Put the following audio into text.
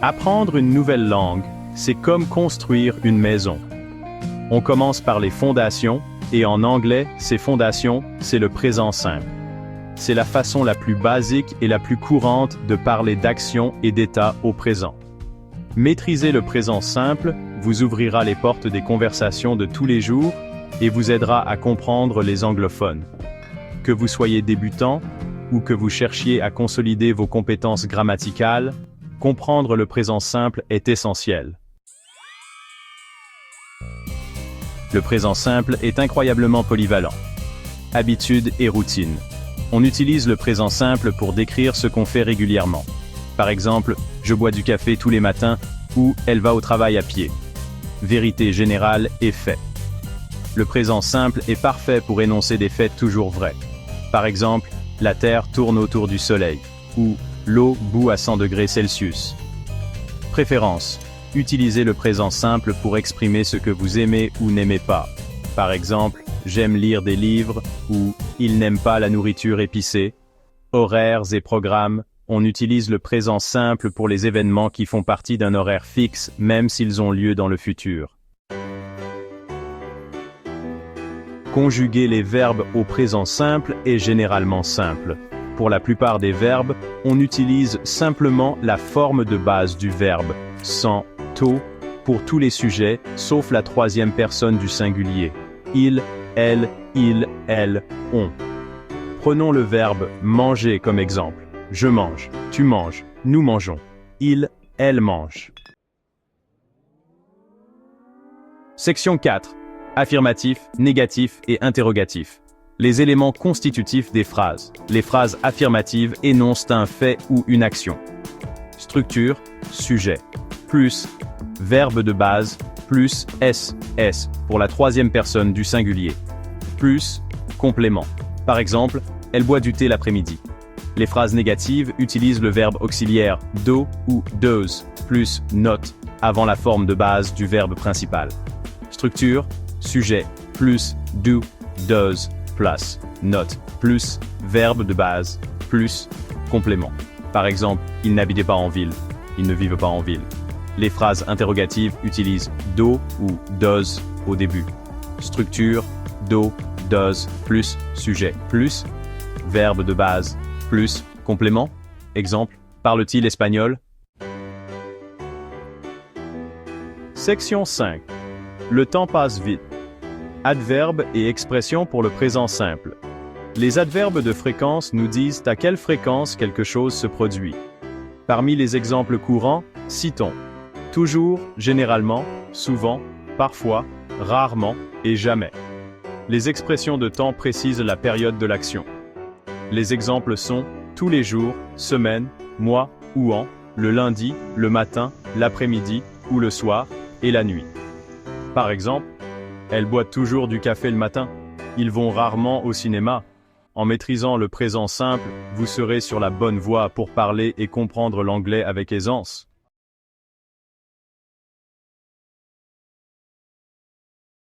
Apprendre une nouvelle langue, c'est comme construire une maison. On commence par les fondations, et en anglais, ces fondations, c'est le présent simple. C'est la façon la plus basique et la plus courante de parler d'action et d'état au présent. Maîtriser le présent simple vous ouvrira les portes des conversations de tous les jours et vous aidera à comprendre les anglophones. Que vous soyez débutant ou que vous cherchiez à consolider vos compétences grammaticales, comprendre le présent simple est essentiel. Le présent simple est incroyablement polyvalent. Habitude et routine. On utilise le présent simple pour décrire ce qu'on fait régulièrement. Par exemple, je bois du café tous les matins ou elle va au travail à pied. Vérité générale et fait. Le présent simple est parfait pour énoncer des faits toujours vrais. Par exemple, la Terre tourne autour du Soleil ou l'eau bout à 100 degrés Celsius. Préférence. Utilisez le présent simple pour exprimer ce que vous aimez ou n'aimez pas. Par exemple, j'aime lire des livres ou il n'aime pas la nourriture épicée. Horaires et programmes. On utilise le présent simple pour les événements qui font partie d'un horaire fixe, même s'ils ont lieu dans le futur. Conjuguer les verbes au présent simple est généralement simple. Pour la plupart des verbes, on utilise simplement la forme de base du verbe, sans to, pour tous les sujets, sauf la troisième personne du singulier. Il, elle, on. Prenons le verbe manger comme exemple. Je mange, tu manges, nous mangeons. Il, elle mange. Section 4. Affirmatif, négatif et interrogatif. Les éléments constitutifs des phrases. Les phrases affirmatives énoncent un fait ou une action. Structure, sujet. Plus, verbe de base, plus s pour la troisième personne du singulier. Plus, complément. Par exemple, elle boit du thé l'après-midi. Les phrases négatives utilisent le verbe auxiliaire do ou does, plus not, avant la forme de base du verbe principal. Structure, sujet, plus do, does, plus not, plus verbe de base, plus complément. Par exemple, ils n'habitaient pas en ville, ils ne vivent pas en ville. Les phrases interrogatives utilisent do ou does au début. Structure, do, does, plus sujet, plus verbe de base, plus complément. Exemple, parle-t-il espagnol? Section 5. Le temps passe vite. Adverbes et expressions pour le présent simple. Les adverbes de fréquence nous disent à quelle fréquence quelque chose se produit. Parmi les exemples courants, citons toujours, généralement, souvent, parfois, rarement et jamais. Les expressions de temps précisent la période de l'action. Les exemples sont tous les jours, semaine, mois ou an, le lundi, le matin, l'après-midi ou le soir et la nuit. Par exemple, elles boivent toujours du café le matin. Ils vont rarement au cinéma. En maîtrisant le présent simple, vous serez sur la bonne voie pour parler et comprendre l'anglais avec aisance.